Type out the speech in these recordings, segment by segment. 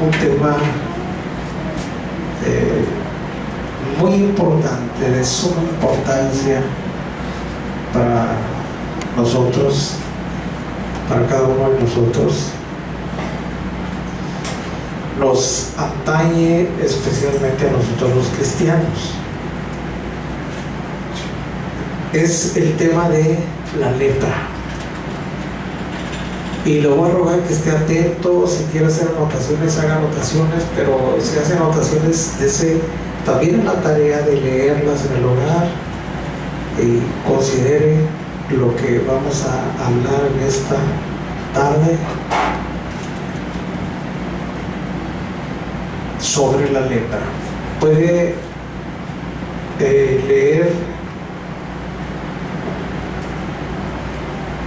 un tema muy importante, de suma importancia para nosotros, para cada uno de nosotros. Nos atañe especialmente a nosotros los cristianos. Es el tema de la lepra. Y le voy a rogar que esté atento. Si quiere hacer anotaciones, haga anotaciones, pero si hace anotaciones, dese también la tarea de leerlas en el hogar y considere lo que vamos a hablar en esta tarde sobre la lepra. Puede leer,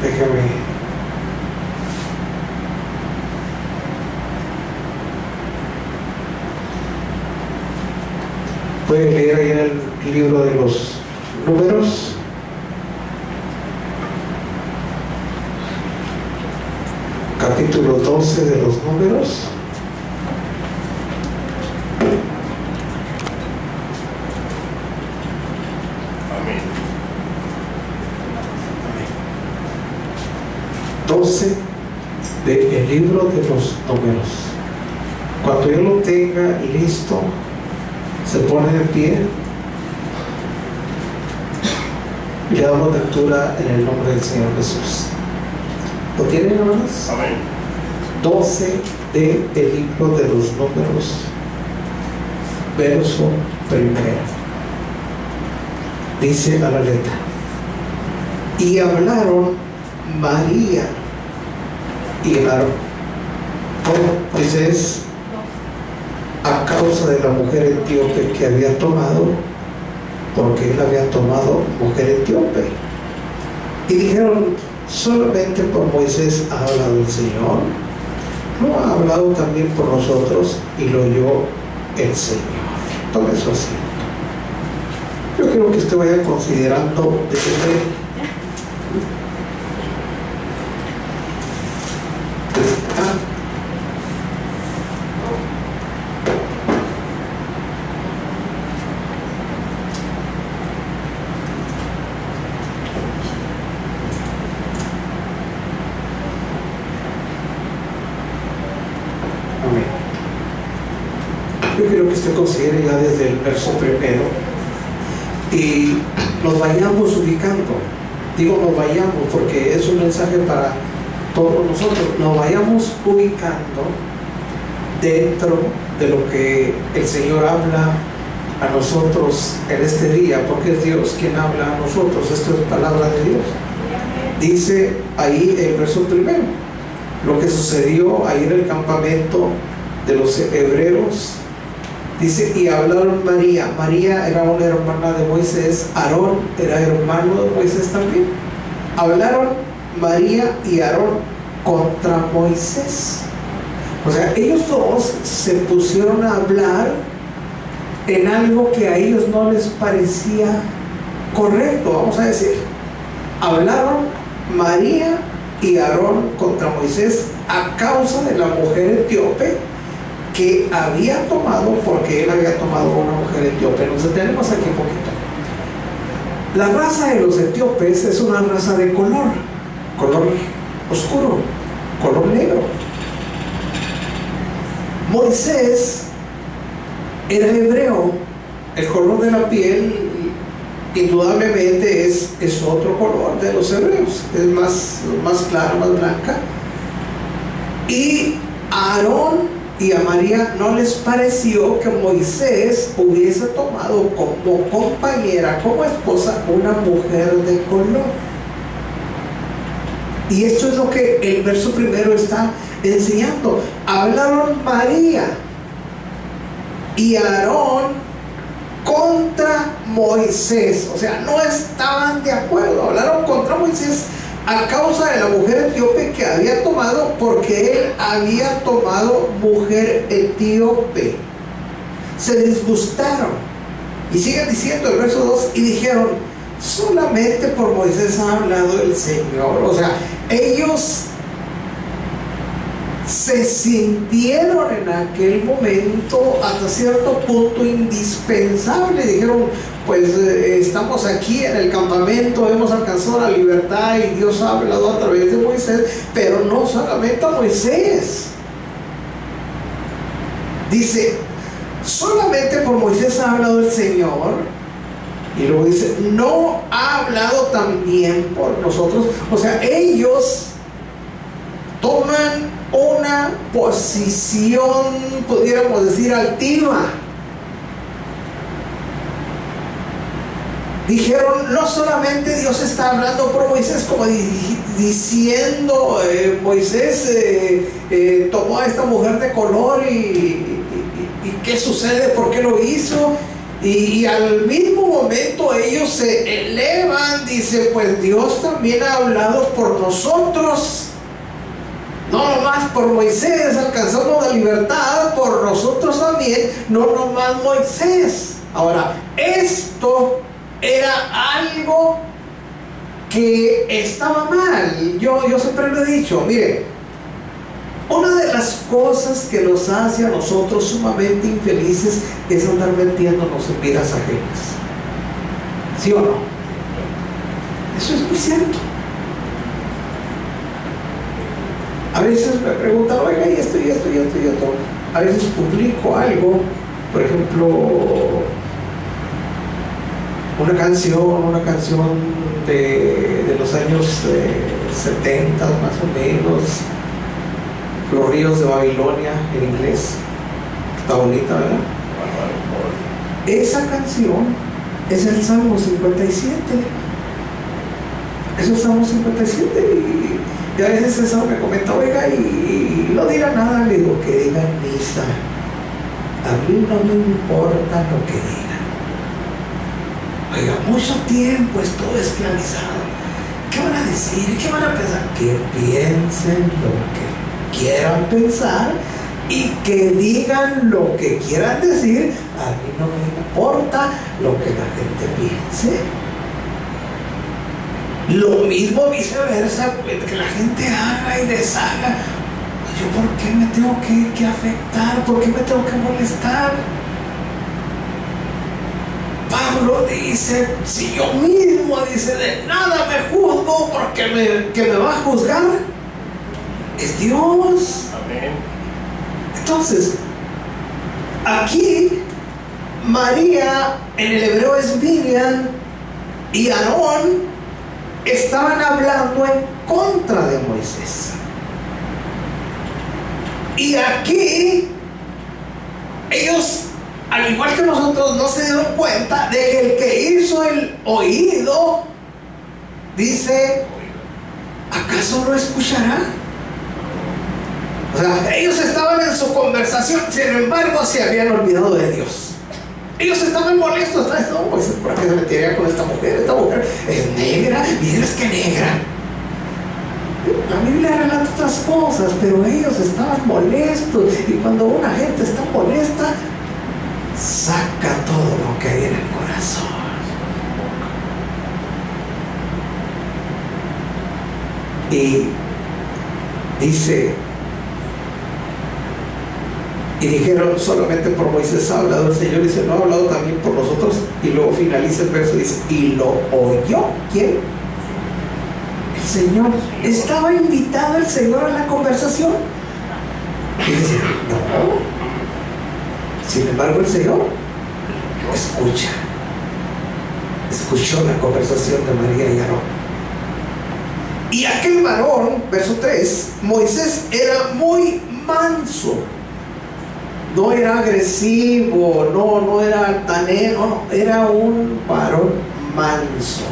déjame. Pueden leer ahí en el libro de los Números, capítulo 12 de los Números. Amén. 12 del libro de los Números. Cuando yo lo tenga listo, se pone de pie y le damos lectura en el nombre del Señor Jesús. ¿Lo tienen, hermanos? Amén. 12 del libro de los Números, verso 1. Dice a la letra: y hablaron María y Aarón con Moisés a causa de la mujer etíope que había tomado, porque él había tomado mujer etíope. Y dijeron: solamente por Moisés ha hablado el Señor, no ha hablado también por nosotros. Y lo oyó el Señor. Tome su asiento. Yo quiero que usted vaya considerando desde considere ya desde el verso 1 y nos vayamos ubicando. Digo nos vayamos porque es un mensaje para todos nosotros. Nos vayamos ubicando dentro de lo que el Señor habla a nosotros en este día, porque es Dios quien habla a nosotros. Esto es palabra de Dios. Dice ahí el verso 1 lo que sucedió ahí en el campamento de los hebreos. Dice: y hablaron María. María era una hermana de Moisés. Aarón era hermano de Moisés también. Hablaron María y Aarón contra Moisés. O sea, ellos dos se pusieron a hablar en algo que a ellos no les parecía correcto, vamos a decir. Hablaron María y Aarón contra Moisés a causa de la mujer etíope que había tomado, porque él había tomado una mujer etíope. Nos detenemos aquí un poquito. La raza de los etíopes es una raza de color oscuro, color negro. Moisés era hebreo. El color de la piel indudablemente es otro color de los hebreos, es más clara, más blanca. Y a Aarón y a María no les pareció que Moisés hubiese tomado como compañera, como esposa, una mujer de color. Y esto es lo que el verso 1 está enseñando. Hablaron María y Aarón contra Moisés. O sea, no estaban de acuerdo. Hablaron contra Moisés a causa de la mujer etíope que había tomado, porque él había tomado mujer etíope. Se disgustaron. Y sigue diciendo el verso 2: y dijeron: solamente por Moisés ha hablado el Señor. O sea, ellos se sintieron en aquel momento hasta cierto punto indispensables. Dijeron, pues estamos aquí en el campamento, hemos alcanzado la libertad y Dios ha hablado a través de Moisés, pero no solamente a Moisés. Dice, solamente por Moisés ha hablado el Señor. Y luego dice, no ha hablado también por nosotros. O sea, ellos toman una posición, pudiéramos decir, altiva. Dijeron, no solamente Dios está hablando por Moisés, como diciendo, Moisés tomó a esta mujer de color y ¿qué sucede? ¿Por qué lo hizo? Y al mismo momento ellos se elevan, dice, pues Dios también ha hablado por nosotros. No nomás por Moisés alcanzamos la libertad, por nosotros también, no nomás Moisés. Ahora, esto era algo que estaba mal. Yo siempre lo he dicho, mire, una de las cosas que nos hace a nosotros sumamente infelices es andar metiéndonos en vidas ajenas. ¿Sí o no? Eso es muy cierto. A veces me preguntan, oiga, y esto. A veces publico algo, por ejemplo, una canción de los años 70 más o menos, Los ríos de Babilonia en inglés. Está bonita, ¿verdad? Esa canción es el Salmo 57. Es el Salmo 57 y a veces eso me comenta, oiga, y no diga nada, le digo, que digan misa. A mí no me importa lo que digan. Oiga, mucho tiempo estuve esclavizado. ¿Qué van a decir? ¿Qué van a pensar? Que piensen lo que quieran pensar y que digan lo que quieran decir. A mí no me importa lo que la gente piense. Lo mismo viceversa, que la gente haga y deshaga. ¿Yo por qué me tengo que afectar? ¿Por qué me tengo que molestar? Pablo dice, si yo mismo, dice, de nada me juzgo, porque que me va a juzgar es Dios. Amén. Entonces, aquí María, en el hebreo es Miriam, y Aarón estaban hablando en contra de Moisés. Y aquí ellos, al igual que nosotros, no se dieron cuenta de que el que hizo el oído, dice, ¿acaso lo escuchará? O sea, ellos estaban en su conversación, sin embargo se habían olvidado de Dios. Ellos estaban molestos, no, pues ¿por qué se metería con esta mujer? Esta mujer es negra, y es que negra. La Biblia relata otras cosas, pero ellos estaban molestos, y cuando una gente está molesta, saca todo lo que hay en el corazón. Y dice, y dijeron, solamente por Moisés ha hablado el Señor. Dice, no ha hablado también por nosotros. Y luego finaliza el verso, dice, y lo oyó, ¿quién? El Señor. ¿Estaba invitado el Señor a la conversación? Y dice, no. Sin embargo, el Señor escuchó la conversación de María y Aarón. Y aquel varón, verso 3, Moisés era muy manso, no era agresivo, no era altanero, no, era un varón manso,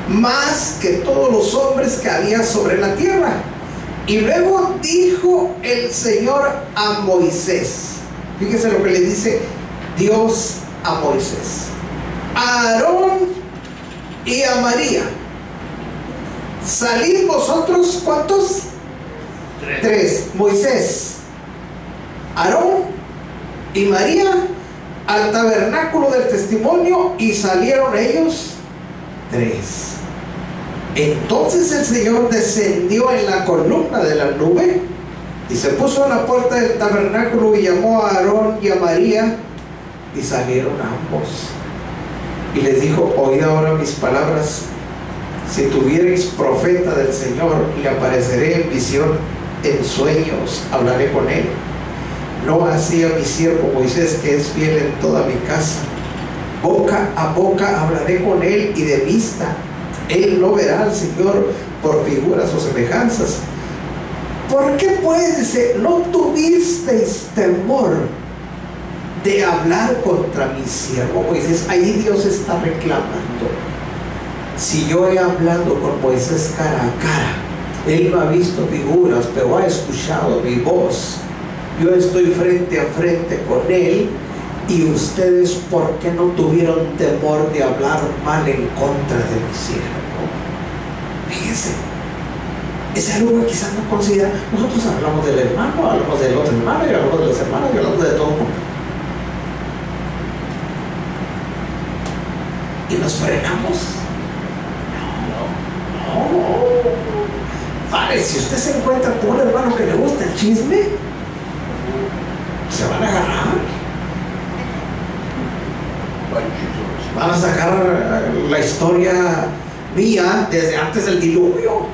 más que todos los hombres que había sobre la tierra. Y luego dijo el Señor a Moisés, fíjese lo que le dice Dios a Moisés, a Aarón y a María, salid vosotros, ¿cuántos? Tres. Moisés, Aarón y María al tabernáculo del testimonio, y salieron ellos tres. Entonces el Señor descendió en la columna de la nube y se puso a la puerta del tabernáculo y llamó a Aarón y a María, y salieron ambos. Y les dijo: oíd ahora mis palabras. Si tuviereis profeta del Señor, le apareceré en visión, en sueños hablaré con él. No así a mi siervo Moisés, que es fiel en toda mi casa. Boca a boca hablaré con él, y de vista él no verá al Señor por figuras o semejanzas. ¿Por qué pues, dice, no tuvisteis temor de hablar contra mi siervo Moisés? Ahí Dios está reclamando. Si yo he hablado con Moisés cara a cara, él no ha visto figuras, pero ha escuchado mi voz. Yo estoy frente a frente con él, y ustedes, ¿por qué no tuvieron temor de hablar mal en contra de mi siervo? Fíjense, es algo que quizás no considera. Nosotros hablamos del hermano, hablamos del otro hermano, y hablamos de los hermanos, y hablamos de todo el mundo. Y nos frenamos. No. Vale, si usted se encuentra con un hermano que le gusta el chisme, se van a agarrar. Van a sacar la historia mía desde antes del diluvio,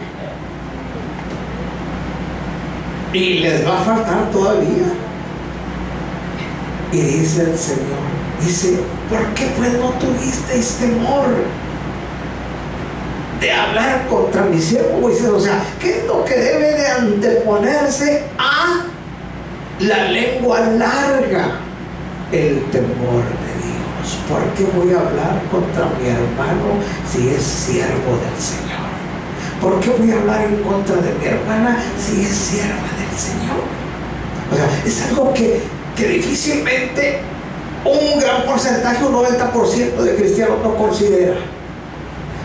y les va a faltar todavía. Y dice el Señor, dice: ¿por qué pues no tuvisteis temor de hablar contra mi siervo Moisés? O sea, ¿qué es lo que debe de anteponerse a la lengua larga? El temor de Dios. ¿Por qué voy a hablar contra mi hermano si es siervo del Señor? ¿Por qué voy a hablar en contra de mi hermana si es sierva del Señor? O sea, es algo que difícilmente un gran porcentaje, un 90% de cristianos no considera.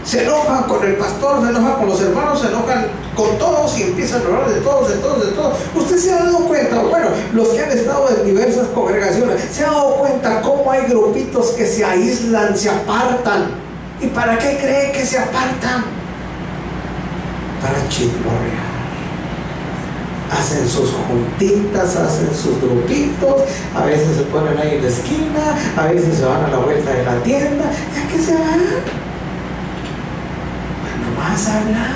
Se enojan con el pastor, se enojan con los hermanos, se enojan con todos y empiezan a hablar de todos, de todos, de todos. Usted se ha dado cuenta, bueno, los que han estado en diversas congregaciones, se ha dado cuenta cómo hay grupitos que se aíslan, se apartan. ¿Y para qué cree que se apartan? Para chismorrear. Hacen sus juntitas, hacen sus grupitos, a veces se ponen ahí en la esquina, a veces se van a la vuelta de la tienda. ¿Ya qué se van? Vas a hablar.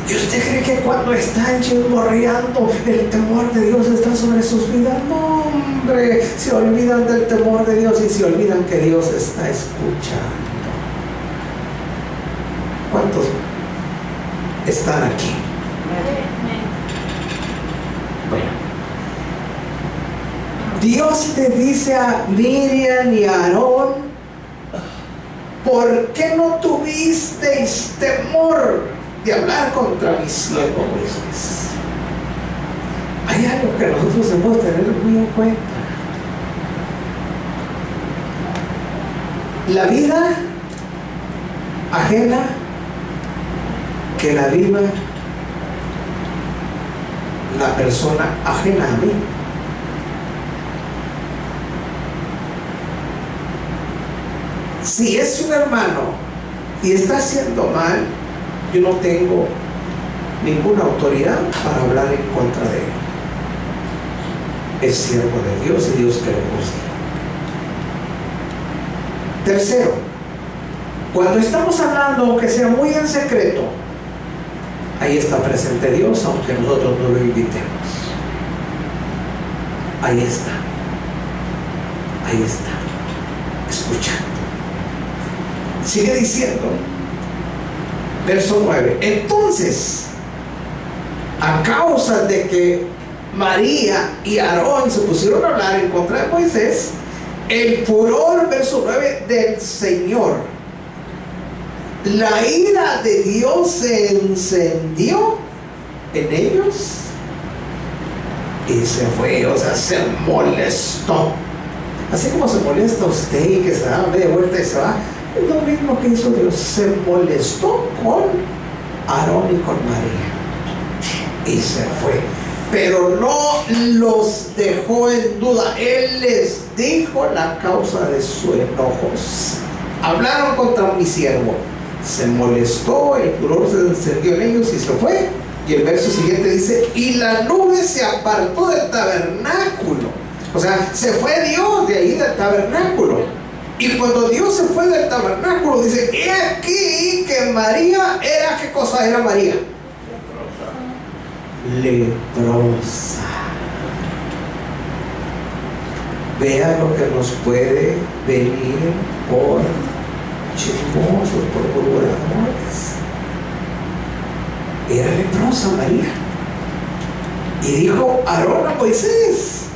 ¿Y usted cree que cuando están chismorreando el temor de Dios está sobre sus vidas? No, hombre, se olvidan del temor de Dios y se olvidan que Dios está escuchando. ¿Cuántos están aquí? Bueno, Dios le dice a Miriam y a Aarón: ¿por qué no tuvisteis temor de hablar contra mi siervo Moisés? Hay algo que nosotros debemos tener muy en cuenta. La vida ajena, que la viva la persona ajena a mí. Si es un hermano y está haciendo mal, yo no tengo ninguna autoridad para hablar en contra de él. Es siervo de Dios y Dios que lo busca. Tercero, cuando estamos hablando, aunque sea muy en secreto, ahí está presente Dios, aunque nosotros no lo invitemos. Ahí está. Ahí está. Escuchando. Sigue diciendo, verso 9: entonces, a causa de que María y Aarón se pusieron a hablar en contra de Moisés, el furor, verso 9, del Señor, la ira de Dios se encendió en ellos y se fue, o sea, se molestó. Así como se molesta usted y que se da media vuelta y se va, es lo mismo que hizo Dios. Se molestó con Aarón y con María y se fue, pero no los dejó en duda. Él les dijo la causa de su enojo. hablaron contra mi siervo. Se molestó, el furor se encendió en ellos y se fue. Y el verso siguiente dice: y la nube se apartó del tabernáculo. O sea, se fue Dios de ahí del tabernáculo. Y cuando Dios se fue del tabernáculo, dice: he aquí que María era, ¿qué cosa era María? Leprosa. Vea lo que nos puede venir por chismosos, por murmuradores. Era leprosa María. Y dijo Aarón a Moisés: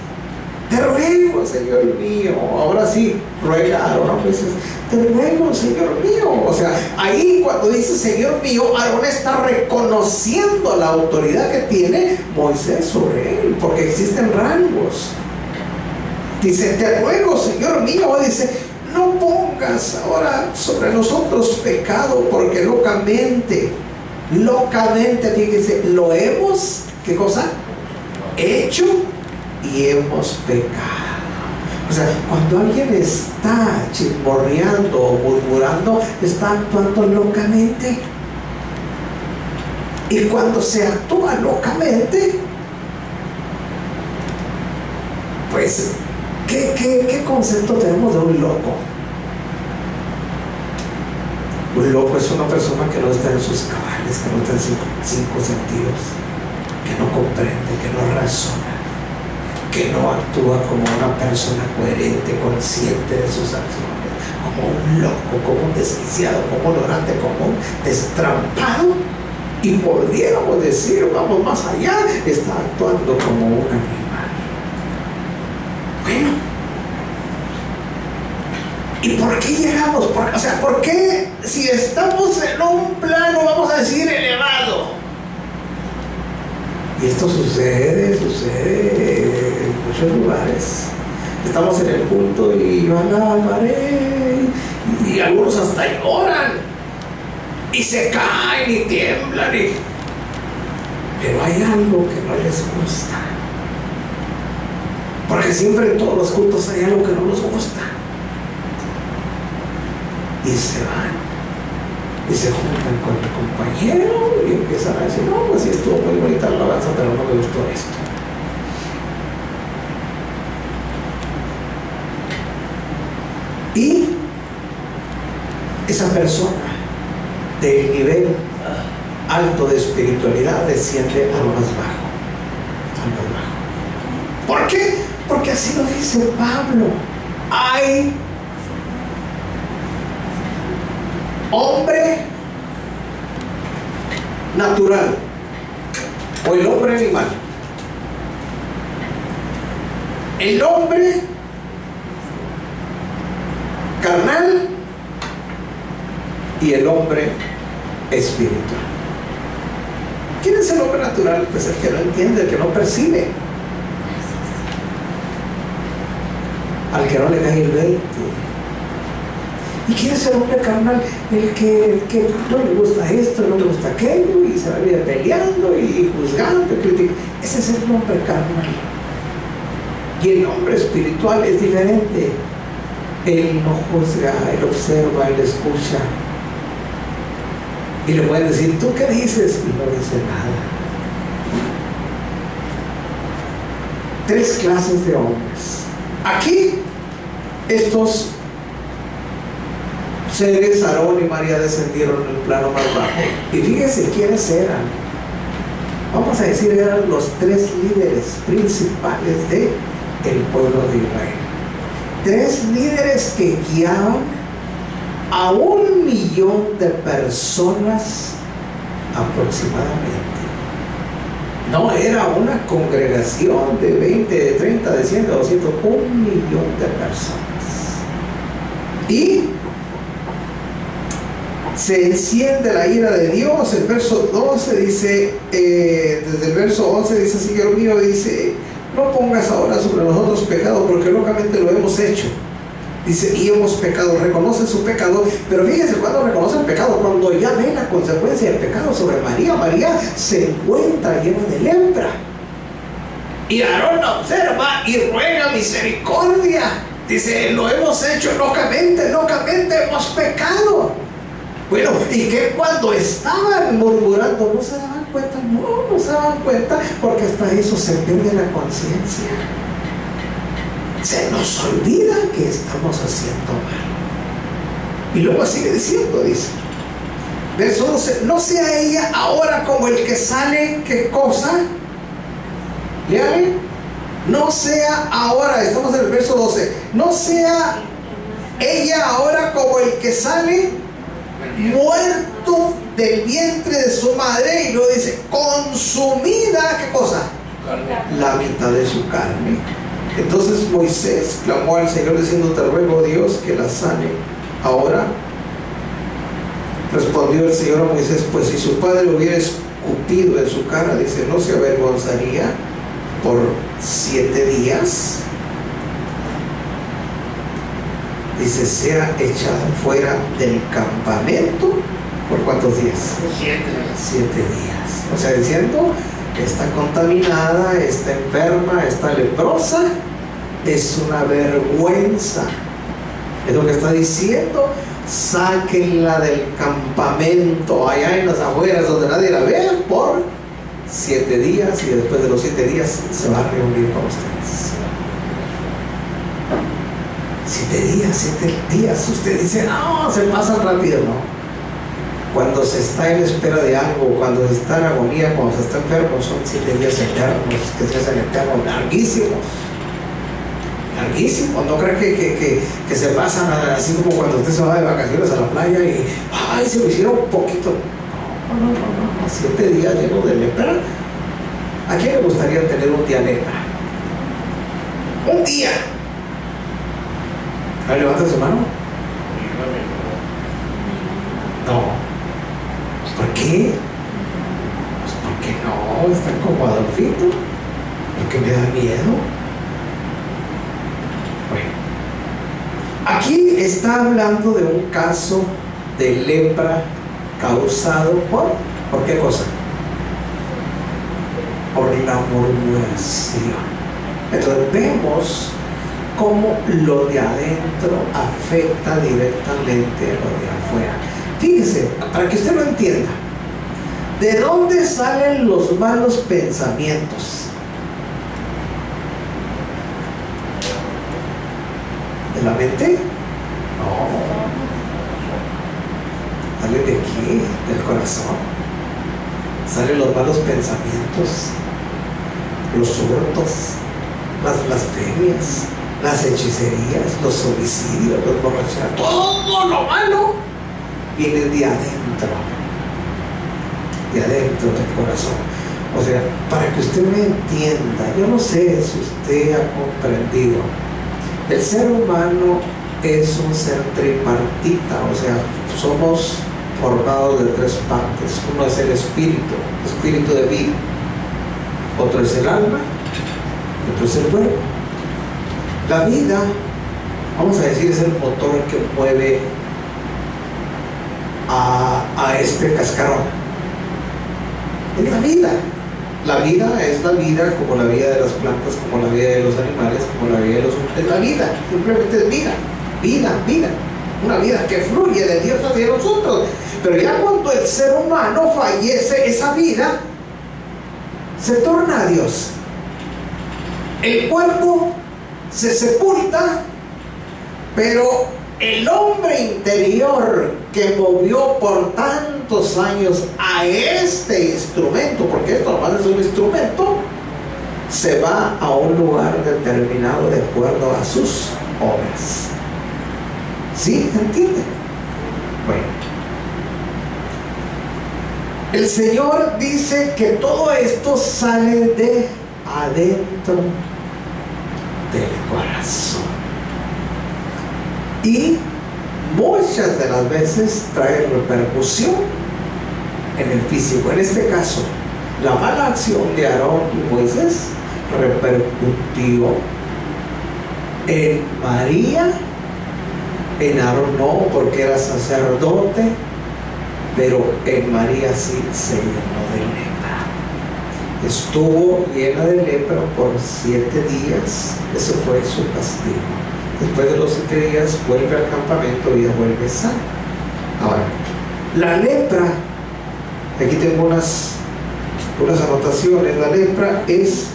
te ruego, Señor mío. Ahora sí, ruega a Aarón a Moisés: te ruego, Señor mío. O sea, ahí cuando dice Señor mío, Aarón está reconociendo la autoridad que tiene Moisés sobre él, porque existen rangos. Dice: te ruego, Señor mío. Dice: no pongas ahora sobre nosotros pecado, porque locamente, fíjese, lo hemos, ¿qué cosa? Hecho y hemos pecado. O sea, cuando alguien está chismorreando o murmurando, está actuando locamente. Y cuando se actúa locamente, pues, ¿qué concepto tenemos de un loco? Un loco es una persona que no está en sus cabales, que no está en sus cinco sentidos, que no comprende, que no razona, que no actúa como una persona coherente, consciente de sus acciones, como un loco, como un desquiciado, como un ignorante, como un destrampado. Y pudiéramos decir, vamos más allá, está actuando como un animal. Bueno, ¿y por qué llegamos? O sea, ¿por qué si estamos en un plano, vamos a decir, elevado? Y esto sucede en muchos lugares. Estamos en el culto y van a alabaré, y algunos hasta lloran y se caen y tiemblan, pero hay algo que no les gusta, porque siempre en todos los cultos hay algo que no nos gusta, y se van y se juntan con el compañero y empiezan a decir: no, pues sí estuvo muy bonita la alabanza, pero no me gustó esto. Y esa persona del nivel alto de espiritualidad desciende a lo más bajo, ¿Por qué? Porque así lo dice Pablo. Hay hombre natural o el hombre animal. El hombre carnal y el hombre espiritual. ¿Quién es el hombre natural? Pues el que no entiende, el que no percibe, al que no le cae el 20. ¿Y quién es el hombre carnal? El que no le gusta esto, no le gusta aquello, y se va a ir peleando y juzgando y criticando. Ese es el hombre carnal. Y el hombre espiritual es diferente. Él no juzga, él observa, él escucha. Y le pueden decir: ¿tú qué dices? Y no dice nada. 3 clases de hombres. Aquí, estos seres, Aarón y María, descendieron en el plano más bajo. Y fíjense quiénes eran. Vamos a decir, eran los 3 líderes principales del pueblo de Israel. 3 líderes que guiaban a 1.000.000 de personas aproximadamente. No era una congregación de 20, de 30, de 100, de 200, 1.000.000 de personas. Y se enciende la ira de Dios. El verso 12 dice, desde el verso 11 dice: Señor mío, dice, no pongas ahora sobre nosotros pecado, porque locamente lo hemos hecho. Dice: y hemos pecado. Reconoce su pecado. Pero fíjense, cuando reconoce el pecado, cuando ya ve la consecuencia del pecado sobre María. María se encuentra llena de lepra, y Aarón observa y ruega misericordia. Dice, lo hemos hecho locamente hemos pecado. Bueno, y que cuando estaban murmurando, no se daban cuenta, no se daban cuenta, porque hasta eso se pierde la conciencia. Se nos olvida que estamos haciendo mal. Y luego sigue diciendo, dice, verso 12, no sea ella ahora como el que sale, ¿qué cosa? Léale. No sea ahora, estamos en el verso 12, no sea ella ahora como el que sale muerto del vientre de su madre, y luego dice, consumida, ¿qué cosa? La mitad de su carne. Entonces Moisés clamó al Señor diciendo, te ruego, Dios, que la sane ahora. Respondió el Señor a Moisés, pues si su padre hubiera escupido en su cara, dice, no se avergonzaría por 7 días. Dice, sea echada fuera del campamento. ¿Por cuántos días? 7 días. O sea, diciendo, está contaminada, está enferma, está leprosa, es una vergüenza. Es lo que está diciendo. Sáquenla del campamento allá en las afueras donde nadie la vea por 7 días, y después de los 7 días se va a reunir con ustedes. 7 días. Usted dice, no, se pasa rápido. No. Cuando se está en espera de algo, cuando se está en agonía, cuando se está enfermo, son 7 días eternos, que se hacen eternos, larguísimos. No creo que se pasan así como cuando usted se va de vacaciones a la playa y ay, se lo hicieron un poquito. No, 7 días llenos de lepra. ¿A quién le gustaría tener un día lepra? Un día. A ver, levanta su mano. No. ¿Por qué? Pues porque no, está como Adolfito. Porque me da miedo. Bueno, aquí está hablando de un caso de lepra causado ¿por qué cosa? Por la murmuración. Entonces vemos cómo lo de adentro afecta directamente a lo de afuera. Fíjese, para que usted lo entienda, ¿de dónde salen los malos pensamientos? ¿De la mente? No. ¿Sale de qué? Del corazón. Salen los malos pensamientos, los hurtos, las blasfemias, las hechicerías, los homicidios, los borracheras, todo lo malo viene de adentro del corazón. O sea, para que usted me entienda, yo no sé si usted ha comprendido, el ser humano es un ser tripartita, o sea, somos formados de 3 partes. Uno es el espíritu de vida, otro es el alma, otro es el cuerpo. La vida, vamos a decir, es el motor que mueve a este cascarón. Es la vida. La vida es la vida, como la vida de las plantas, como la vida de los animales, como la vida de los hombres. Es la vida, simplemente es vida. Una vida que fluye de Dios hacia nosotros. Pero ya cuando el ser humano fallece, esa vida se torna a Dios. El cuerpo se sepulta, pero el hombre interior que movió por tantos años a este instrumento, porque esto además es un instrumento, se va a un lugar determinado de acuerdo a sus obras. ¿Sí? ¿Entiende? Bueno, el Señor dice que todo esto sale de adentro del corazón, y muchas de las veces trae repercusión en el físico. En este caso, la mala acción de Aarón y Moisés repercutió en María. En Aarón no, porque era sacerdote, pero en María sí se llenó de lepra. Estuvo llena de lepra por 7 días. Ese fue su castigo. Después de los 7 días vuelve al campamento y ella vuelve sana. Ahora, la lepra, aquí tengo unas anotaciones. La lepra es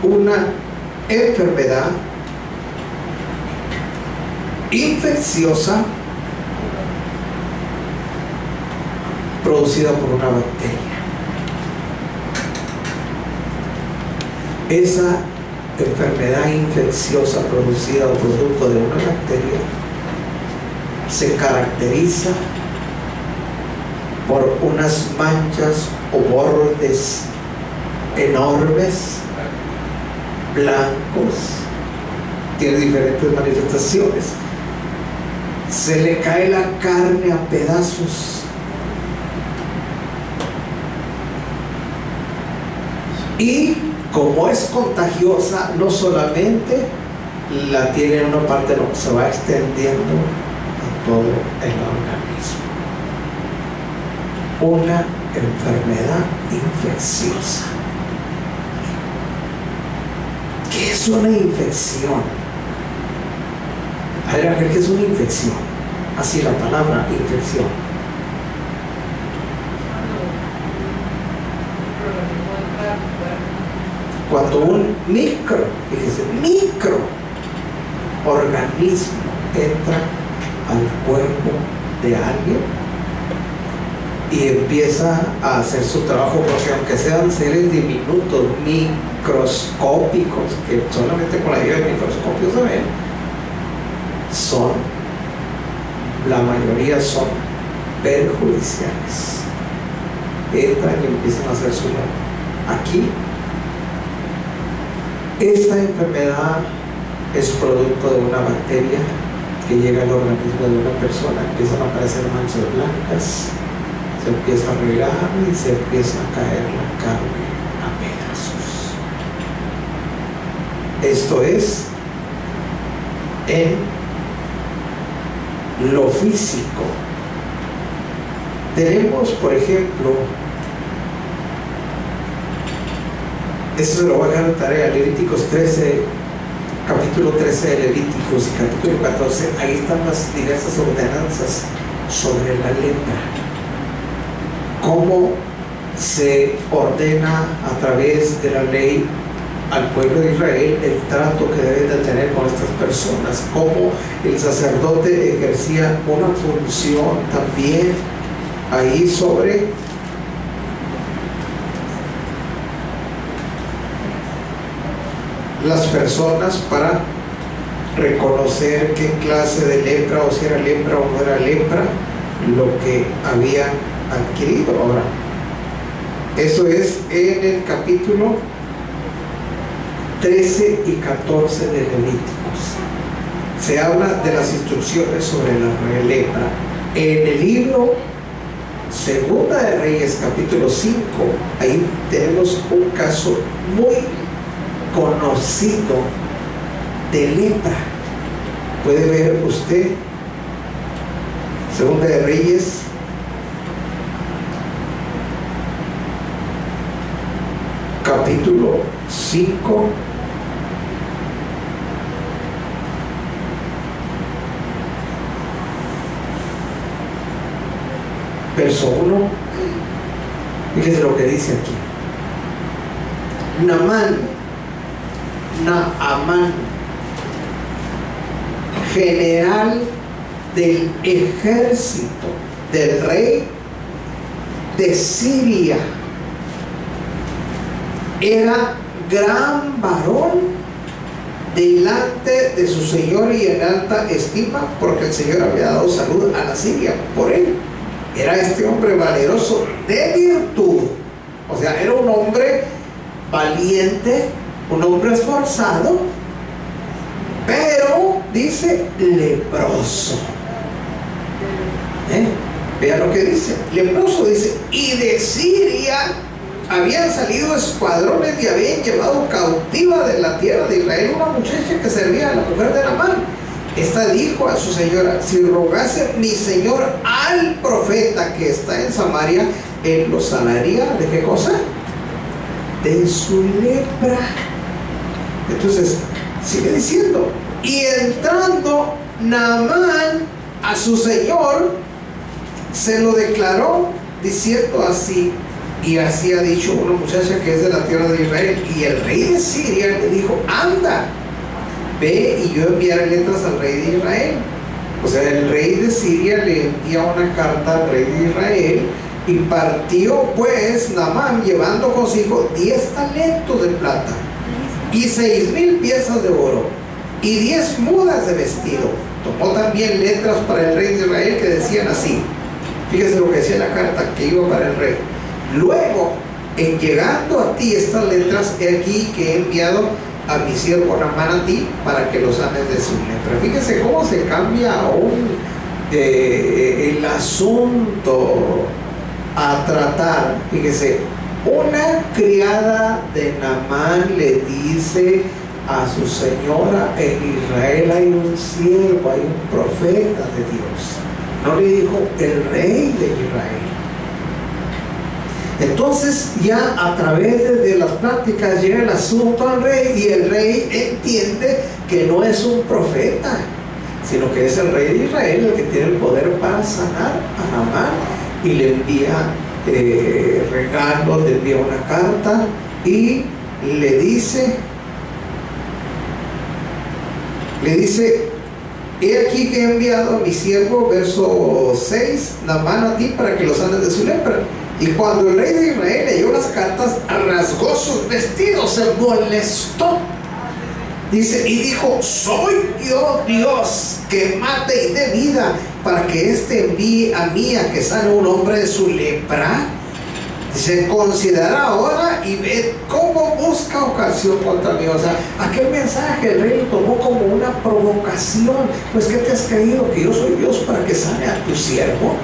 una enfermedad infecciosa producida por una bacteria. Esa enfermedad infecciosa producida o producto de una bacteria se caracteriza por unas manchas o bordes enormes, blancos, tiene diferentes manifestaciones. Se le cae la carne a pedazos. Y como es contagiosa, no solamente la tiene en una parte, no, se va extendiendo a todo el organismo. Una enfermedad infecciosa. ¿Qué es una infección? A ver, ¿qué es una infección? Así la palabra infección. Cuando un microorganismo entra al cuerpo de alguien y empieza a hacer su trabajo, porque aunque sean seres diminutos, microscópicos, que solamente con la ayuda del microscopio se ven, la mayoría son perjudiciales. Entran y empiezan a hacer su labor. Aquí, esta enfermedad es producto de una bacteria que llega al organismo de una persona. Empiezan a aparecer manchas blancas, se empieza a regar y se empieza a caer la carne a pedazos. Esto es en lo físico. Tenemos, por ejemplo, esto se lo voy a dejar de tarea, Levíticos 13, capítulo 13 de Levíticos y capítulo 14, ahí están las diversas ordenanzas sobre la lepra. Cómo se ordena a través de la ley al pueblo de Israel el trato que deben de tener con estas personas, cómo el sacerdote ejercía una función también ahí sobre las personas para reconocer qué clase de lepra, o si era lepra o no era lepra, lo que habían adquirido. Ahora, eso es en el capítulo 13 y 14 de Levíticos. Se habla de las instrucciones sobre la lepra. En el libro Segunda de Reyes, capítulo 5, ahí tenemos un caso muy conocido de lepra. Puede ver usted Segunda de Reyes, capítulo 5, verso 1. Fíjese lo que dice aquí. Naamán, general del ejército del rey de Siria, era gran varón delante de su señor y en alta estima, porque el Señor había dado salud a la Siria por él. Era este hombre valeroso de virtud, o sea, era un hombre valiente, un hombre esforzado, pero dice leproso. Vea lo que dice, leproso, dice, y de Siria habían salido escuadrones y habían llevado cautiva de la tierra de Israel una muchacha que servía a la mujer de Naamán. Esta dijo a su señora: si rogase mi señor al profeta que está en Samaria, él lo sanaría. ¿De qué cosa? De su lepra. Entonces sigue diciendo, Y entrando Naamán a su señor, se lo declaró diciendo así, y así ha dicho una muchacha que es de la tierra de Israel. Y el rey de Siria le dijo: anda, ve y yo enviaré letras al rey de Israel. O sea, el rey de Siria le envía una carta al rey de Israel. Y partió pues Naamán llevando consigo 10 talentos de plata y 6,000 piezas de oro y 10 mudas de vestido. Tomó también letras para el rey de Israel que decían así. Fíjese lo que decía la carta que iba para el rey: luego, en llegando a ti estas letras, he aquí que he enviado a mi siervo Naamán a ti para que lo sanes de su lepra. Fíjese cómo se cambia aún el asunto a tratar. Fíjese, una criada de Naamán le dice a su señora: en Israel hay un siervo, hay un profeta de Dios. No le dijo el rey de Israel. Entonces ya a través de las pláticas llega el asunto al rey, y el rey entiende que no es un profeta, sino que es el rey de Israel el que tiene el poder para sanar a Naamán, y le envía regalos, le envía una carta y le dice, he aquí que he enviado a mi siervo, verso 6, Naamán a ti para que lo sanes de su lepra. Y cuando el rey de Israel leyó las cartas, rasgó sus vestidos, se molestó. Dice, y dijo: ¿soy yo Dios que mate y dé vida para que éste envíe a mí a que sane un hombre de su lepra? Dice: considera ahora y ve cómo busca ocasión contra mí. O sea, aquel mensaje el rey lo tomó como una provocación. Pues, ¿qué te has creído? ¿Que yo soy Dios para que sane a tu siervo?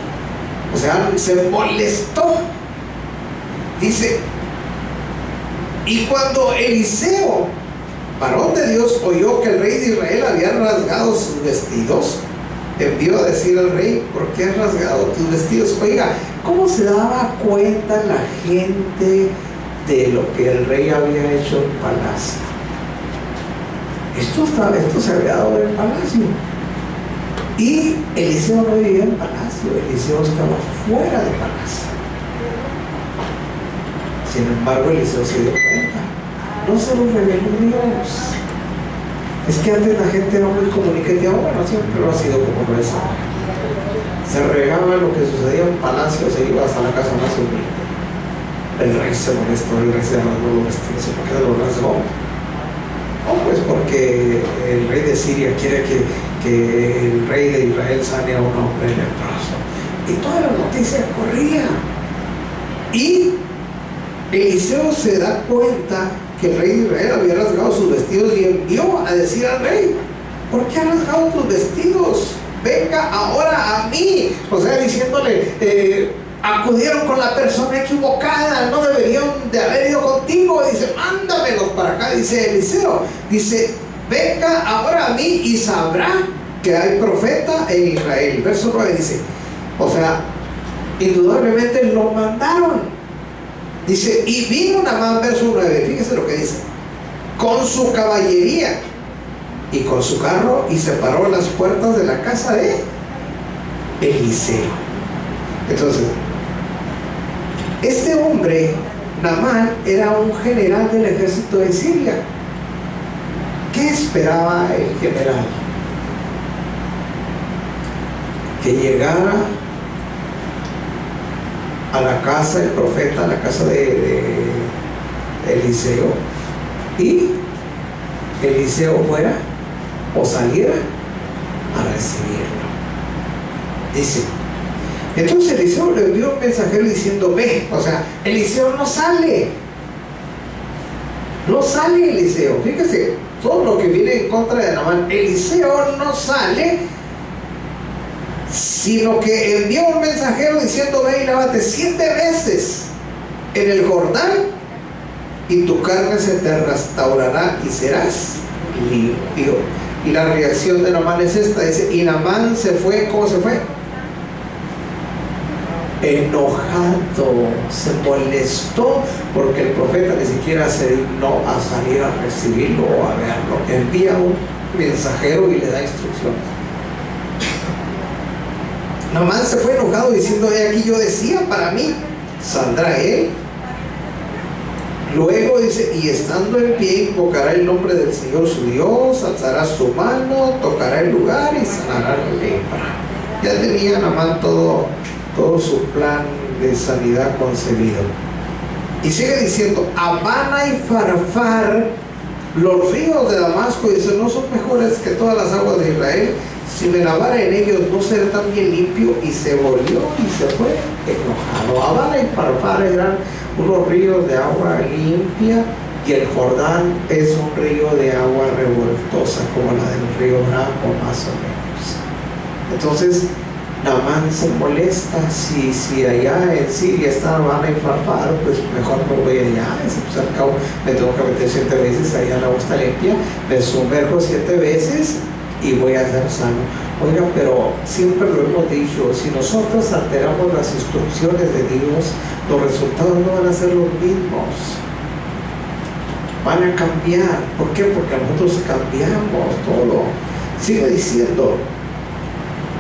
O sea, se molestó. Dice, y cuando Eliseo, varón de Dios, oyó que el rey de Israel había rasgado sus vestidos, envió a decir al rey: ¿por qué has rasgado tus vestidos? Oiga, ¿cómo se daba cuenta la gente de lo que el rey había hecho en palacio? Esto se había dado en palacio. Y Eliseo no vivía en palacio, Eliseo estaba fuera de palacio. Sin embargo, Eliseo se dio cuenta. No se lo reveló Dios. Es que antes la gente era muy comunicativa, bueno, siempre lo ha sido como lo es ahora. Se regaba lo que sucedía en palacio, se iba hasta la casa más humilde. El rey se molestó, el rey se rasgó los vestidos. ¿Por qué lo rasgó? No, pues porque el rey de Siria quiere que el rey de Israel sane a un hombre leproso. Y toda la noticia corría. Y Eliseo se da cuenta que el rey de Israel había rasgado sus vestidos y envió a decir al rey: ¿por qué has rasgado tus vestidos? Venga ahora a mí. O sea, diciéndole, acudieron con la persona equivocada, no deberían de haber ido contigo. Dice: mándamelos para acá. Dice Eliseo, dice: venga ahora a mí y sabrá que hay profeta en Israel. Verso 9 dice, o sea, indudablemente lo mandaron. Dice: y vino Naamán, verso 9, fíjese lo que dice, con su caballería y con su carro, y se paró a las puertas de la casa de Eliseo. Entonces, este hombre, Naamán, era un general del ejército de Siria. ¿Qué esperaba el general? Que llegara a la casa del profeta, a la casa de Eliseo, y Eliseo fuera o saliera a recibirlo. Dice, entonces Eliseo le envió un mensajero diciendo: ve. O sea, Eliseo no sale Eliseo. Fíjese todo lo que viene en contra de Naamán. Eliseo no sale, sino que envió un mensajero diciendo: ve y lávate 7 veces en el Jordán, y tu carne se te restaurará y serás limpio. Y la reacción de Naamán es esta, dice: y Naamán se fue. ¿Cómo se fue? Enojado, se molestó porque el profeta ni siquiera se dignó a salir a recibirlo o a verlo. Envía un mensajero y le da instrucciones. Naamán se fue enojado diciendo: he aquí, yo decía para mí, ¿saldrá él? Luego dice: y estando en pie invocará el nombre del Señor su Dios, alzará su mano, tocará el lugar y sanará la lepra. Ya tenía Naamán todo su plan de sanidad concebido. Y sigue diciendo: Abana y Farfar, los ríos de Damasco, dice, no son mejores que todas las aguas de Israel. Si me lavara en ellos, no seré también limpio. Y se volvió y se fue enojado. Abana y Farfar eran unos ríos de agua limpia, y el Jordán es un río de agua revoltosa, como la del río Bravo, más o menos. Entonces Naamán se molesta. Si allá en Siria está Abana y Farfar, pues mejor no voy allá. Pues al cabo me tengo que meter 7 veces, allá el agua está limpia, me sumerjo 7 veces y voy a ser sano. Oiga, pero siempre lo hemos dicho, si nosotros alteramos las instrucciones de Dios, los resultados no van a ser los mismos, van a cambiar. ¿Por qué? Porque nosotros cambiamos todo. Sigue diciendo: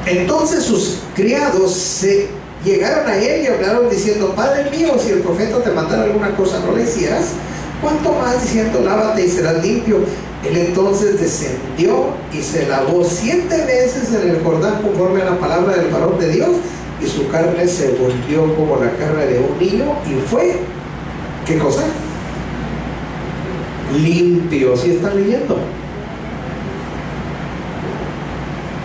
entonces sus criados se llegaron a él y hablaron diciendo: Padre mío, si el profeta te mandara alguna cosa, ¿no le hicieras? ¿Cuánto más diciendo: lávate y serás limpio? Él entonces descendió y se lavó 7 veces en el Jordán conforme a la palabra del varón de Dios, y su carne se volvió como la carne de un niño, y fue, ¿qué cosa? Limpio. ¿Sí están leyendo?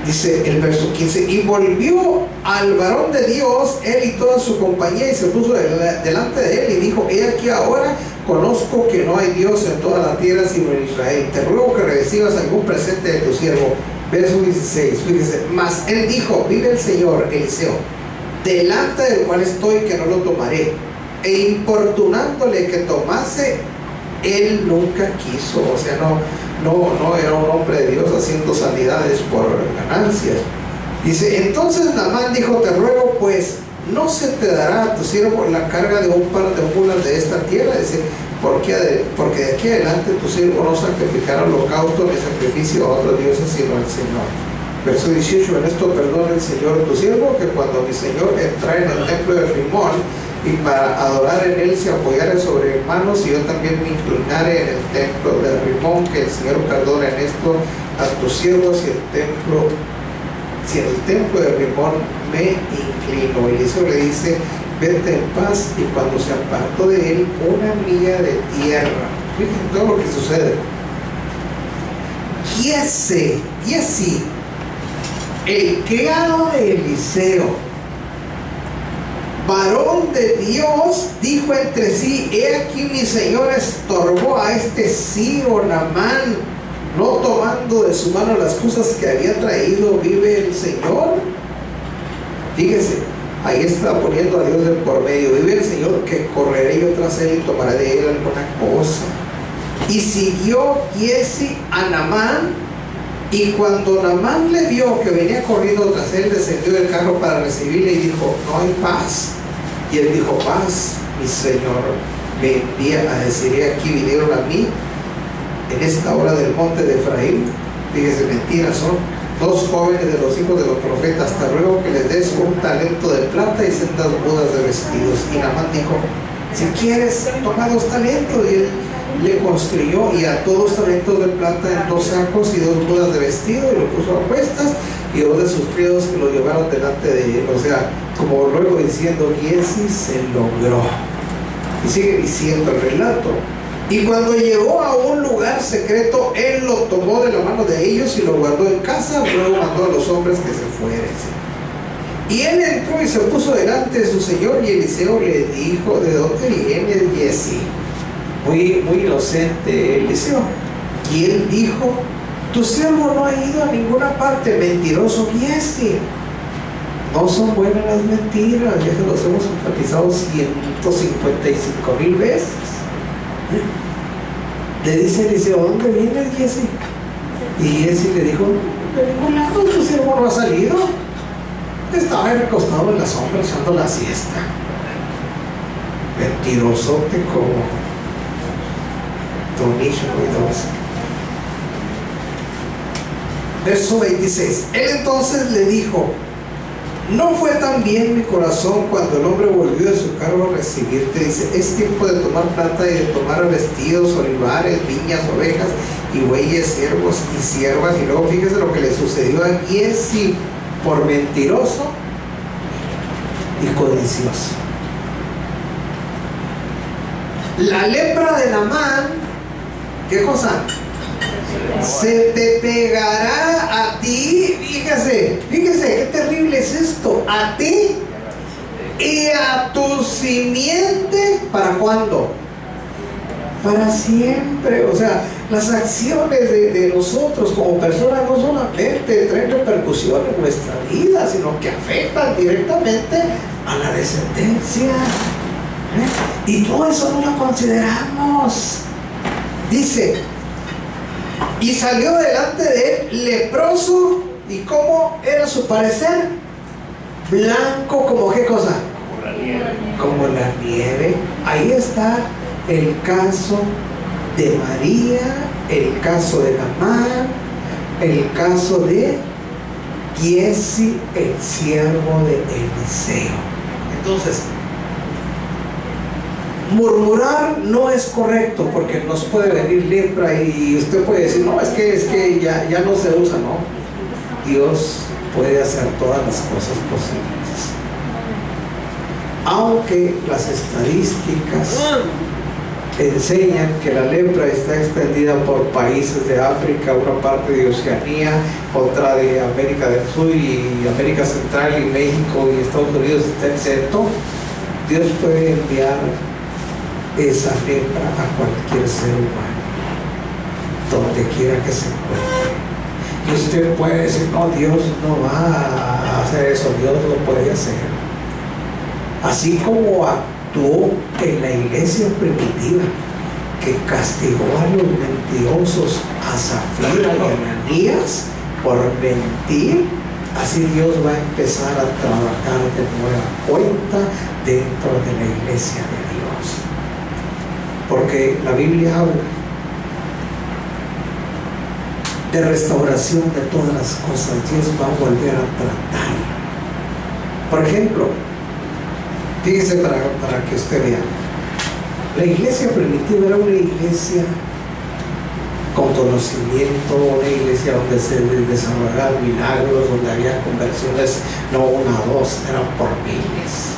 Dice el verso 15: y volvió al varón de Dios, él y toda su compañía, y se puso delante de él y dijo: he aquí ahora conozco que no hay Dios en toda la tierra sino en Israel. Te ruego que recibas algún presente de tu siervo. Verso 16, fíjese: mas él dijo: vive el Señor, Eliseo, delante del cual estoy, que no lo tomaré. E importunándole que tomase, él nunca quiso. O sea, no era un hombre de Dios haciendo sanidades por ganancias. Dice: entonces Naamán dijo: te ruego pues, no se te dará a tu siervo la carga de un par de mulas de esta tierra. Dice: porque de aquí adelante tu siervo no sacrificará holocausto ni sacrificio a otros dioses sino al Señor. Verso 18: en esto perdona el Señor tu siervo, que cuando mi Señor entrare en el templo de Rimón y para adorar en él se apoyare sobre manos, y yo también me inclinare en el templo de Rimón, que el Señor perdone en esto a tus siervos, si en el templo de Rimón me inclino. Eliseo le dice: vete en paz. Y cuando se apartó de él 1 milla de tierra, fíjense todo lo que sucede. Giesi, el criado de Eliseo, varón de Dios, dijo entre sí: he aquí mi señor estorbó a este Sirio Naamán, no tomando de su mano las cosas que había traído. Vive el Señor. Fíjese, ahí está poniendo a Dios de por medio. Vive el Señor, que correré yo tras él y tomaré de él alguna cosa. Y siguió Giesi a Naamán, y cuando Naamán le vio que venía corriendo tras él, descendió del carro para recibirle y dijo: no hay paz. Y él dijo: paz, mi Señor me envía a decir: aquí vinieron a mí en esta hora del monte de Efraín. Fíjese, mentiras son 2 jóvenes de los hijos de los profetas. Te ruego que les des un talento de plata y sendas mudas de vestidos. Y Naamán dijo: si quieres, toma 2 talentos. Y él le construyó y ató 2 talentos de plata en 2 sacos y 2 mudas de vestido, y lo puso a cuestas, y 2 de sus criados que lo llevaron delante de él. O sea, como luego diciendo: Giesi se logró. Y sigue diciendo el relato: y cuando llegó a un lugar secreto, él lo tomó de la mano de ellos y lo guardó en casa. Luego mandó a los hombres que se fueran. Y él entró y se puso delante de su señor, y Eliseo le dijo: ¿de dónde viene Giesi? Muy inocente Eliseo. Y él dijo: tu siervo no ha ido a ninguna parte. Mentiroso Giesi. No son buenas las mentiras, ya se los hemos enfatizado 155,000 veces. Le dice Eliseo: ¿dónde viene Giesi? Y Giesi le dijo: de ningún lado, tu siervo no ha salido. Estaba recostado en la sombra echando la siesta. Mentirosote como Tonisho y dos. Verso 26. Él entonces le dijo: ¿no fue también mi corazón cuando el hombre volvió de su cargo a recibirte? Dice: es tiempo de tomar plata y de tomar vestidos, olivares, viñas, ovejas y bueyes, siervos y siervas. Y luego fíjese lo que le sucedió a Giezi por mentiroso y codicioso. La lepra de Naamán, ¿qué cosa? Se te pegará a ti. Fíjese, qué terrible es esto. A ti y a tu simiente. ¿Para cuándo? Para siempre. O sea, las acciones de nosotros como personas no solamente traen repercusiones en nuestra vida, sino que afectan directamente a la descendencia. Y todo eso no lo consideramos. Dice: y salió delante de él leproso. ¿Y cómo era su parecer? Blanco como ¿qué cosa? Como la nieve. Como la nieve. Ahí está el caso de María, el caso de Naamán, el caso de Giezi, el siervo de Eliseo. Entonces, murmurar no es correcto, porque nos puede venir lepra y usted puede decir: no, es que ya no se usa. No, Dios puede hacer todas las cosas posibles, aunque las estadísticas enseñan que la lepra está extendida por países de África, una parte de Oceanía, otra de América del Sur y América Central, y México y Estados Unidos está exento. Dios puede enviar esa lepra a cualquier ser humano, donde quiera que se encuentre. Y usted puede decir: no, Dios no va a hacer eso. Dios lo puede hacer. Así como actuó en la iglesia primitiva, que castigó a los mentirosos, a Zafira y Ananías por mentir, así Dios va a empezar a trabajar de nueva cuenta dentro de la iglesia de Dios. Porque la Biblia habla de restauración de todas las cosas. Dios va a volver a tratar. Por ejemplo, fíjese para que usted vea, la iglesia primitiva era una iglesia con conocimiento, una iglesia donde se desarrollaban milagros, donde había conversiones, no una o dos, eran por miles.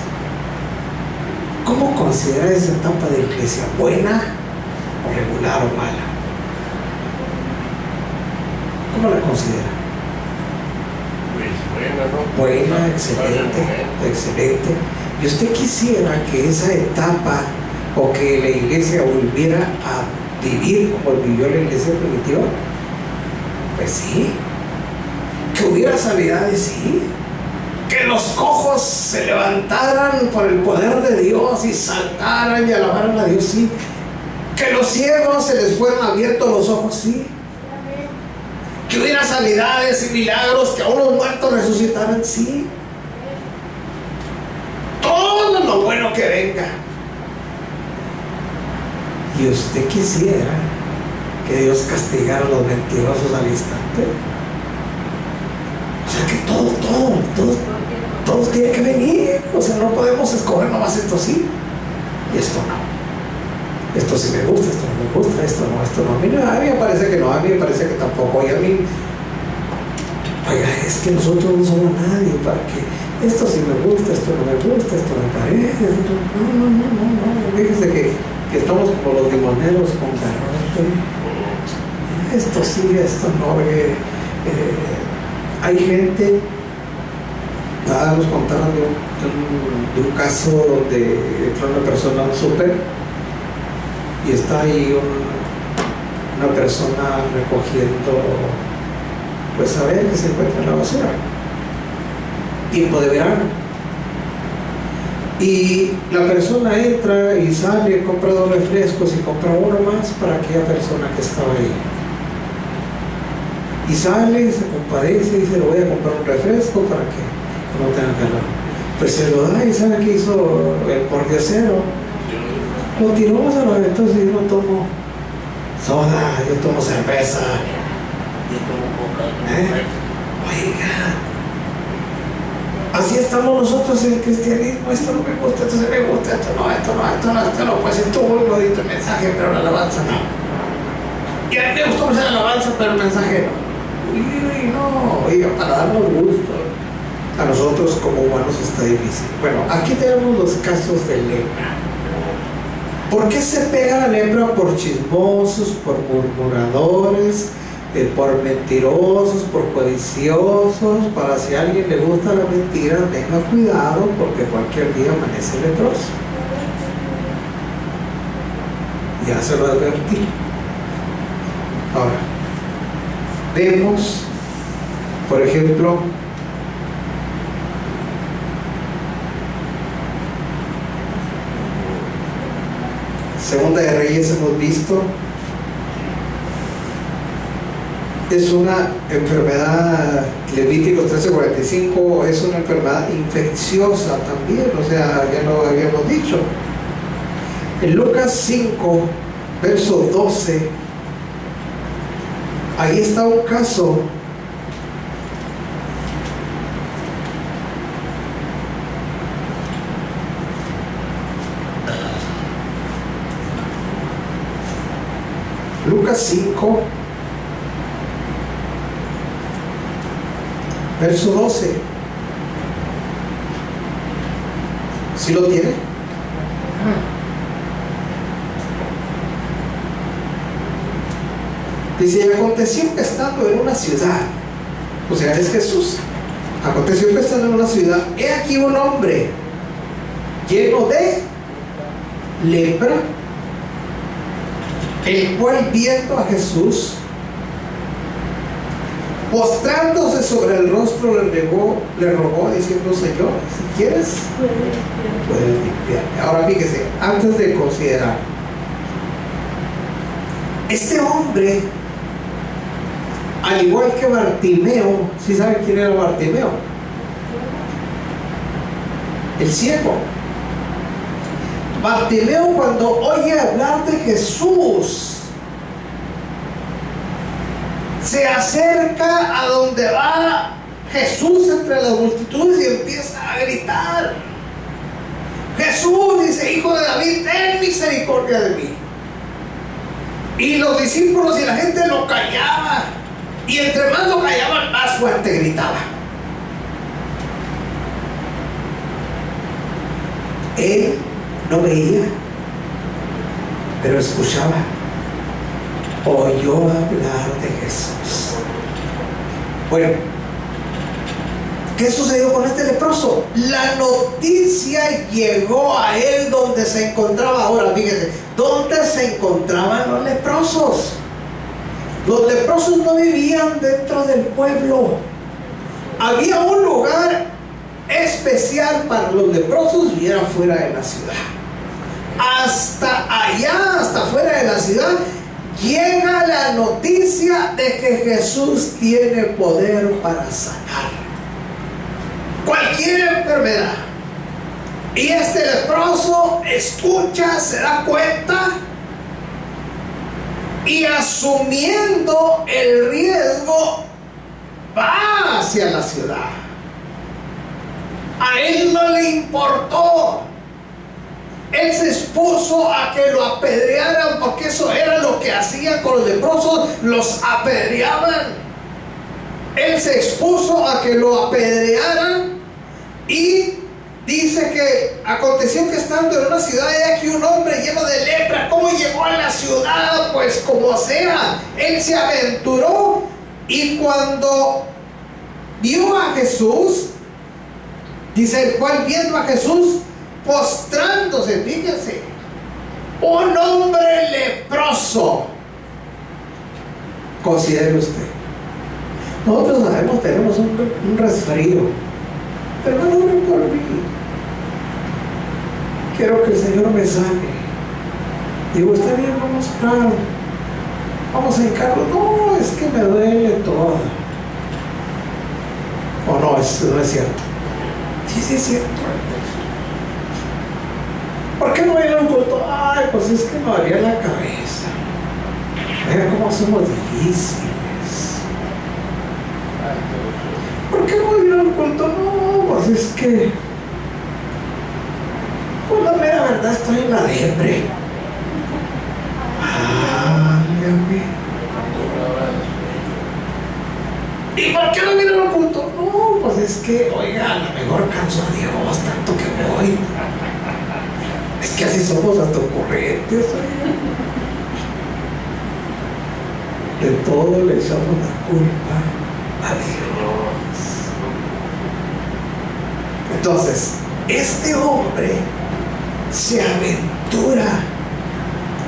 ¿Cómo considera esa etapa de iglesia? ¿Buena o regular o mala? ¿Cómo la considera? Pues buena, ¿no? Buena, excelente. ¿Y usted quisiera que esa etapa, o que la iglesia volviera a vivir como vivió la iglesia primitiva? Pues sí. Que hubiera sanidades, sí. Que los cojos se levantaran por el poder de Dios y saltaran y alabaran a Dios, sí. Que los ciegos se les fueran abiertos los ojos, sí. Que hubiera sanidades y milagros, que aún los muertos resucitaran, sí. Todo lo bueno que venga. ¿Y usted quisiera que Dios castigara a los mentirosos al instante? O sea, que todo tiene que venir. O sea, no podemos escoger nomás esto sí y esto no. Esto sí me gusta, esto no me gusta, esto no. A mí me parece que no, a mí me parece que tampoco. Y a mí, oiga, es que nosotros no somos nadie para que esto sí me gusta, esto no me gusta, esto me parece. No. Fíjese que estamos como los limoneros con garrote. Esto sí, esto no. Hay gente, nos contaron de un caso donde entró una persona a un súper y está ahí una persona recogiendo, pues a ver que se encuentra en la basura, tiempo de verano, y la persona entra y sale, compra 2 refrescos y compra uno más para aquella persona que estaba ahí, y sale, se compadece y dice: le voy a comprar un refresco para que no tenga calor. Pues se lo da, y ¿sabe qué hizo el pordiosero? Lo tiró, se lo aventó. Y yo no tomo soda, yo tomo cerveza. Oiga, así estamos nosotros en el cristianismo. Esto no me gusta, esto sí me gusta, esto no, pues estuvo muy bonito el mensaje, pero la alabanza no. Y a mí me gustó mucho la alabanza, pero el mensaje no. Uy, no, oiga, para darnos gusto a nosotros como humanos está difícil. Bueno, aquí tenemos los casos de lepra. ¿Por qué se pega la lepra? Por chismosos, por murmuradores, por mentirosos, por codiciosos. Para si a alguien le gusta la mentira, tenga cuidado, porque cualquier día amanece leproso. Ya se lo advertí. Ahora, vemos, por ejemplo, Segunda de Reyes hemos visto, es una enfermedad, Levíticos 13:45, es una enfermedad infecciosa también, o sea, ya lo habíamos dicho. En Lucas 5, verso 12, ahí está un caso Lucas 5, verso 12. ¿Sí lo tiene? Dice: y aconteció que estando en una ciudad, o sea, es Jesús, aconteció que estando en una ciudad, he aquí un hombre lleno de lepra, el cual, viendo a Jesús, postrándose sobre el rostro, le rogó diciendo: Señor, si quieres, puedes limpiarme. Ahora fíjese, antes de considerar, este hombre, al igual que Bartimeo, ¿sí saben quién era Bartimeo? El ciego. Bartimeo, cuando oye hablar de Jesús, se acerca a donde va Jesús entre las multitudes y empieza a gritar: Jesús, dice, Hijo de David, ten misericordia de mí. Y los discípulos y la gente lo callaba, y entre más lo callaban, más fuerte gritaba. Él no veía, pero escuchaba, oyó hablar de Jesús. Bueno, ¿qué sucedió con este leproso? La noticia llegó a él donde se encontraba. Ahora fíjense, ¿dónde se encontraban los leprosos? Los leprosos no vivían dentro del pueblo. Había un lugar especial para los leprosos y era fuera de la ciudad. Hasta allá, hasta fuera de la ciudad, llega la noticia de que Jesús tiene poder para sanar cualquier enfermedad. Y este leproso escucha, se da cuenta, y asumiendo el riesgo va hacia la ciudad. A él no le importó. Él se expuso a que lo apedrearan, porque eso era lo que hacían con los leprosos, los apedreaban. Él se expuso a que lo apedrearan, y dice que aconteció que estando en una ciudad, he aquí un hombre lleno de lepra. ¿Cómo llegó a la ciudad? Pues como sea, él se aventuró, y cuando vio a Jesús, dice, el cual viendo a Jesús, postrándose, fíjense, un hombre leproso. Considere usted, nosotros sabemos, tenemos un resfrío, pero no oren por mí, quiero que el Señor me sane. Digo, está bien, vamos a orar, vamos a hincarlo. No, es que me duele todo. O no, eso no es cierto. Sí es cierto. ¿Por qué no viene un culto? Ay, pues es que me dolía la cabeza. Vean cómo somos difíciles. ¿por qué no ir al culto? No, pues es que, pues la mera verdad estoy en la depre. ¿Y por qué no vienen al culto? No, pues es que, oiga, a lo mejor canso a Dios tanto que voy. Es que así somos hasta ocurrentes, oiga. De todo le echamos la culpa a Dios. Entonces, este hombre se aventura,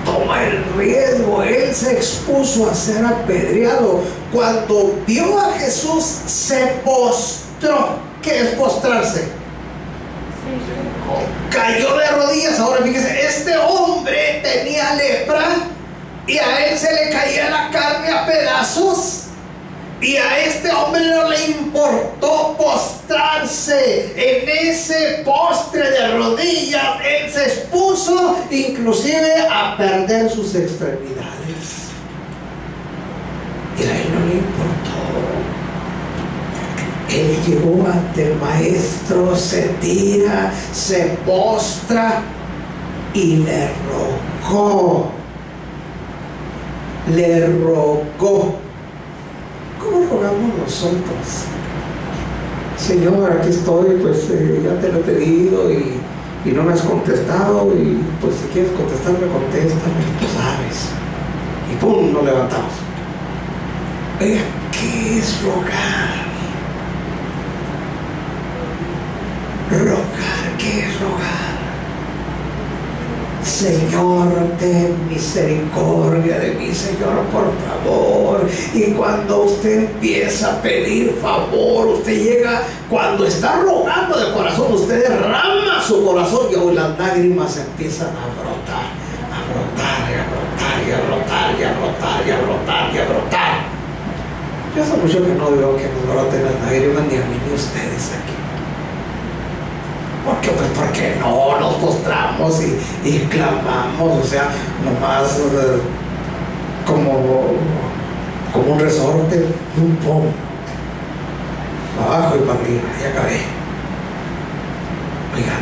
toma el riesgo, él se expuso a ser apedreado. Cuando vio a Jesús, se postró. ¿Qué es postrarse? Cayó de rodillas. Ahora fíjese, este hombre tenía lepra y a él se le caía la carne a pedazos. Y a este hombre no le importó postrarse. En ese postre de rodillas, él se expuso inclusive a perder sus extremidades. Y a él no le importó. Él llegó ante el maestro, se tira, se postra y le rogó. Le rogó. ¿Cómo rogamos nosotros? Señor, aquí estoy, pues ya te lo he pedido y no me has contestado, y pues si quieres contestarme, contéstame, tú sabes. Y pum, nos levantamos. Oiga, ¿qué es rogar? Rogar, ¿qué es rogar? Señor, ten misericordia de mí, Señor, por favor. Y cuando usted empieza a pedir favor, usted llega, cuando está rogando de corazón, usted derrama su corazón y las lágrimas empiezan a brotar, a brotar, y a brotar, y a brotar, y a brotar, y a brotar, y a brotar. Yo hace mucho que no veo que nos broten las lágrimas, ni a mí ni a ustedes aquí. ¿Por qué? Pues porque no nos postramos y clamamos, o sea, nomás como un resorte, un pum, para abajo y para arriba, y acabé. Oiga,